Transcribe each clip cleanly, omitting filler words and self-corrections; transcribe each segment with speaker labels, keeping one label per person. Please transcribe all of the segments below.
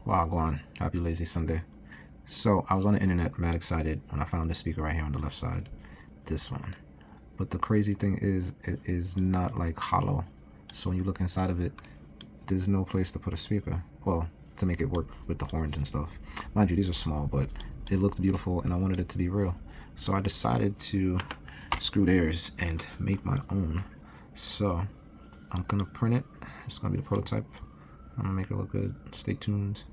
Speaker 1: Wow, go on. Happy lazy Sunday. So I was on the internet, mad excited when I found this speaker right here on the left side. This one. But the crazy thing is, it is not like hollow. So when you look inside of it, there's no place to put a speaker. Well, to make it work with the horns and stuff. Mind you, these are small, but it looked beautiful and I wanted it to be real. So I decided to screw theirs and make my own. So I'm gonna print it. It's gonna be the prototype. I'm gonna make it look good. Stay tuned.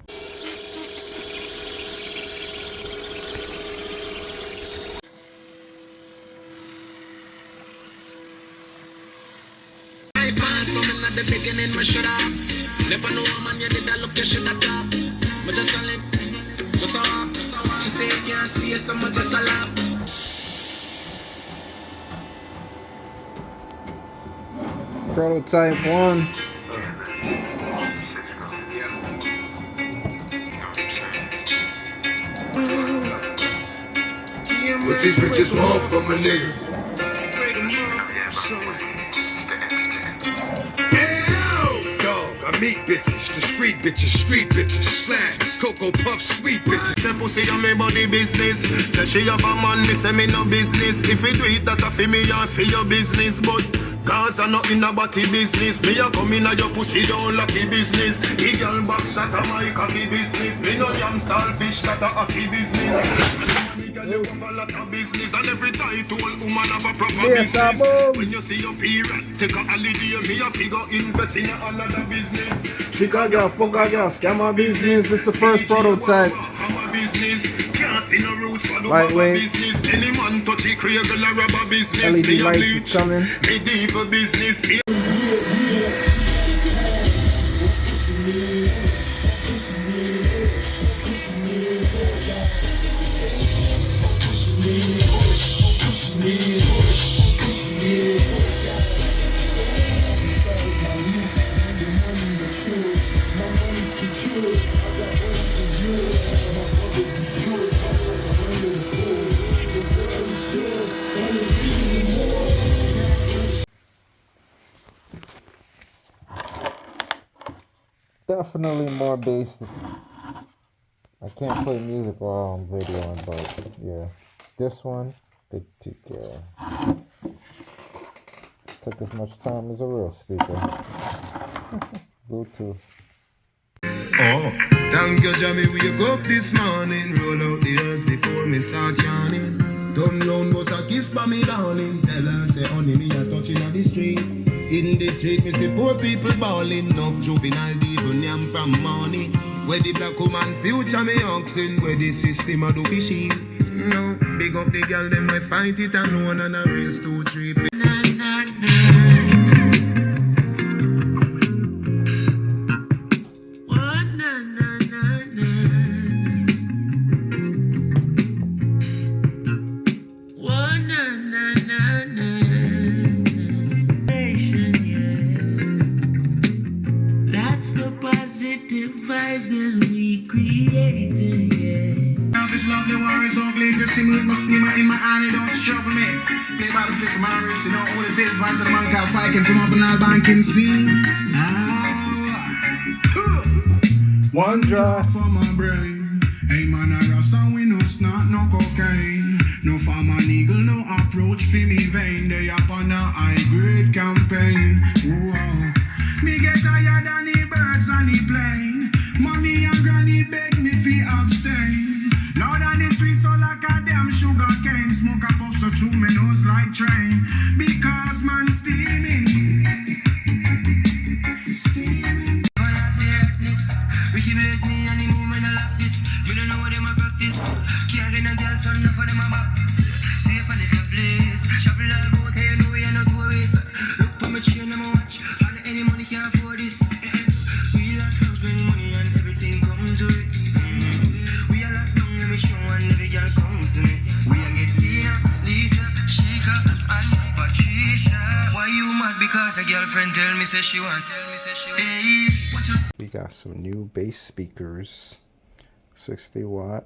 Speaker 2: The beginning, my shut up. Never know man, you did that location at top. But just a lip, just a walk. You say you can't see someone just a laugh.
Speaker 1: Prototype 1.
Speaker 3: What these bitches want from a nigga? Meat bitches, the street bitches, slang, Cocoa Puff, sweet bitches.
Speaker 4: Say pussy on me body business. Say she have a man, me say me no business. If you do it, that a fi me and fi your business. But cause I not in a body business. Me a come in a your pussy down lucky business. The girl back shot a my cocky business. Me no damn selfish, that a happy business. Me girl you have a lot of business. And every title woman have a proper business. When you see your period, take a holiday. Me a figure invest in another business.
Speaker 1: Trick a girl, fuck a girl, scam my business. This is the first prototype. Lightweight. LED lights is coming. Definitely more bass. I can't play music while I'm videoing, but yeah. This one, they took care. Took as much time as a real speaker. Bluetooth.
Speaker 3: Oh, thank you, Jamie. Wake up this morning, roll out the ears before me start yawning. Don't loan was a kiss by me darling. Tell her say honey me a touching on the street. In the street me see poor people balling. Enough juvenile devil yam from morning. Where the black woman future me oxen. Where the system a do fishy. No, big up the girl them we fight it alone and a race 2, 3.
Speaker 2: Vibes and we creating, yeah. Now this lovely war is ugly. If you see me with my steamer in my eye, don't trouble me. Play by the flick of my wrist, you know what it says. Vice of the man called Fiking from up in all banking scene.
Speaker 1: One drop
Speaker 2: for my brain. Hey man, I rust and we no snort, no cocaine. No farm and eagle, no approach for me vain. They up on a high grade campaign. Whoa. Me get tired than the birds on the plane. Mommy and granny beg me fi abstain. Lord and it's sweet so like a damn sugar cane. Smoke a puff so through me nose like train. Because man steaming. Steaming. We keep bless me and the movement I like this. Me don't know what them a practice. Can't get no girl son enough for them a box. See if I live a place. Shovel all boat here, you know we are not tourists. Look for me chain them a watch. Any money can't afford this. We like to spend money and everything comes to it. We are locked down, let me show and every girl comes to me. We are getting Lisa, Shika, and Patricia. Why you mad? Because a girlfriend tell me say she want. Hey,
Speaker 1: we got some new bass speakers. 60 watt.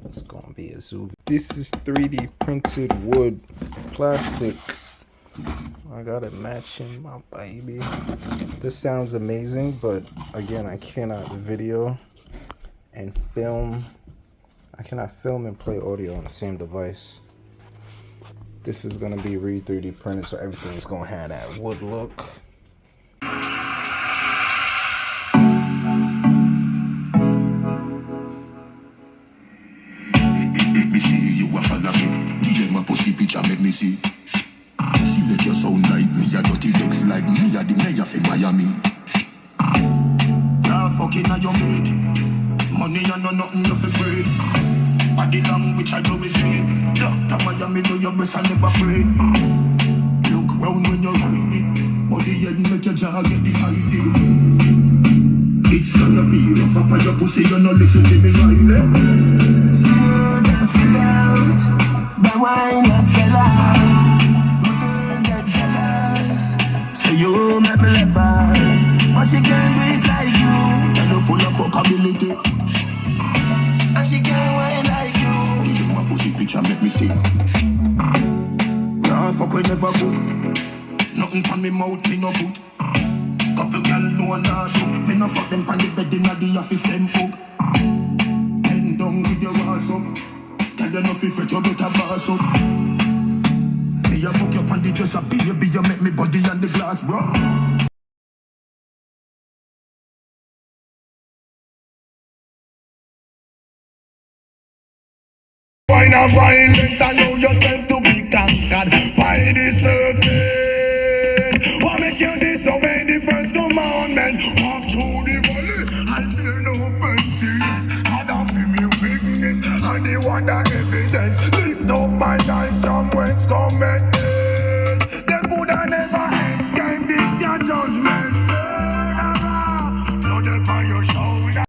Speaker 1: It's gonna be a Zuvi. This is 3D printed wood, plastic. I got it matching my baby. This sounds amazing, but again, I cannot video and film. I cannot film and play audio on the same device. This is gonna be re-3D printed, so everything's gonna have that wood look.
Speaker 3: Me see you a follow me. DM my pussy picture make me see. Select your sound like me, a dirty legs like me, a the mayor for Miami. Nah, fucking on your mate. Money and no nothing you fi pray. Body language I do with it. Doctor Miami know your best and never afraid. Look round when you're ready. Body head make your jaw get divided. It's gonna be rough up on your pussy, you no listen to me right there. So just be out. The wine you sell out. Get jealous. So you make me laugh out. But she can't do it like you. Tell her full of fuckability. And she can't wine like you. Give my pussy picture make me see. Nah, fuck we never cook. Nothing from me mouth, me no put. Couple girl know not do. Me no fuck them pan the bed inna the office them cook. Bend down with your ass up. Tell you no fi fret, you better boss up. Me a fuck you pan the dresser, baby, you make me body on the glass, bro.
Speaker 4: Find a violence and know yourself to be conquered by the serpent. What make you disobey the first commandment? Walk through the valley and fear no pestilence. God of him you weakness and the wonder evidence. Lift up my eyes from whence cometh help. Them coulda never escape this your judgment. Blood upon your shoulder.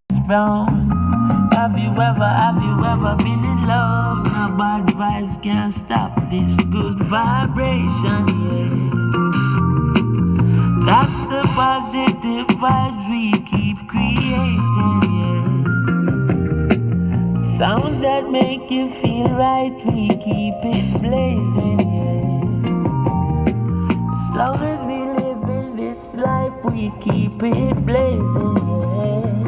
Speaker 5: Have you ever been in love? Now bad vibes can't stop this good vibration, yeah. That's the positive vibes we keep creating, yeah. Sounds that make you feel right, we keep it blazing, yeah. As long as we live in this life, we keep it blazing, yeah.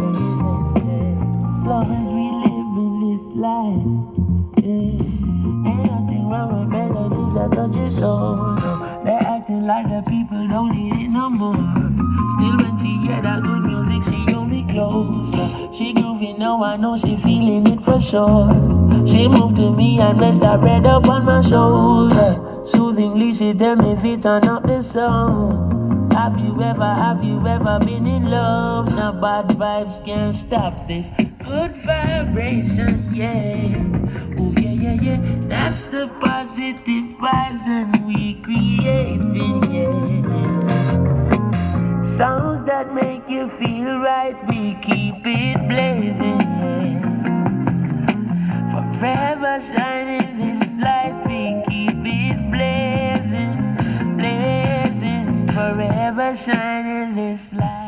Speaker 5: As long as we live in this life, yeah. Ain't nothing wrong with melodies that touch your soul, no. They're acting like the people don't need it no more. Still when she hear that good music, she hold me closer. She groovy now, I know she feeling it for sure. She moved to me and rest her head up on my shoulder. Soothingly she tell me if it turn up the sound. Have you ever been in love? Now bad vibes can't stop this good vibration, yeah. Oh yeah, yeah, yeah. That's the positive vibes and we creating, yeah. Sounds that make you feel right, we keep it blazing, yeah. Forever shining this light, we keep it blazing, blazing. Forever shining this light.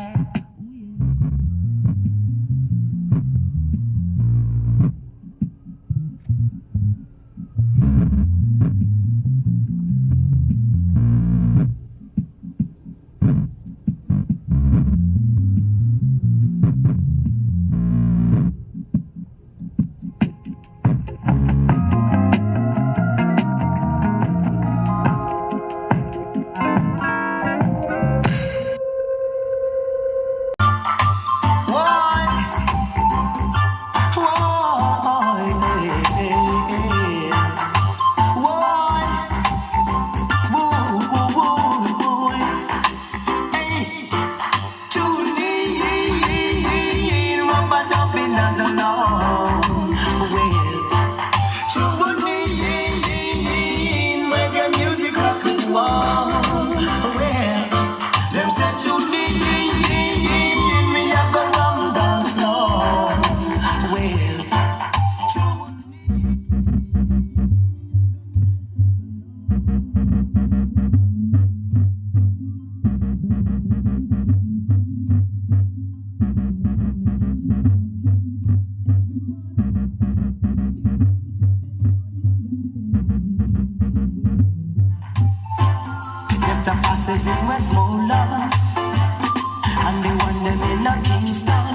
Speaker 5: masses in Westmoreland, and the one them in a Kingston.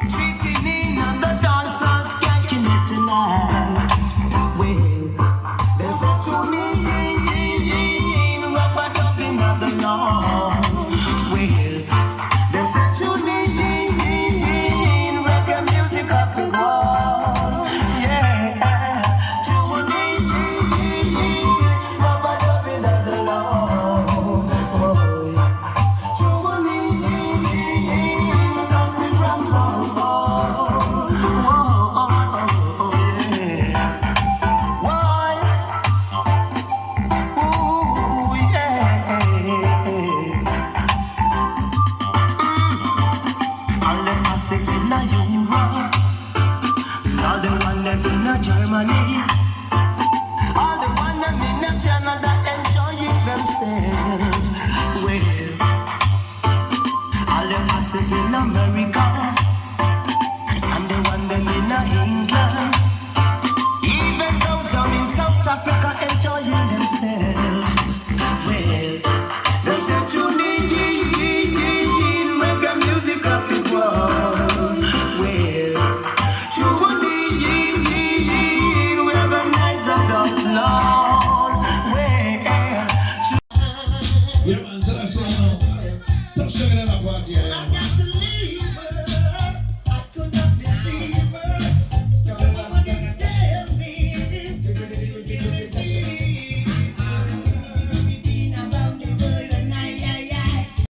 Speaker 5: Sitting in on the dance halls, catching it tonight. Well, there's a tuning, rubber dubbing of the law. Well, there's a tuning, reggae music of the world. Yeah, tuning, rubber dubbing of the law. Germany, all the one them in Canada enjoying themselves. Well, all the masses in America, and the one them in England.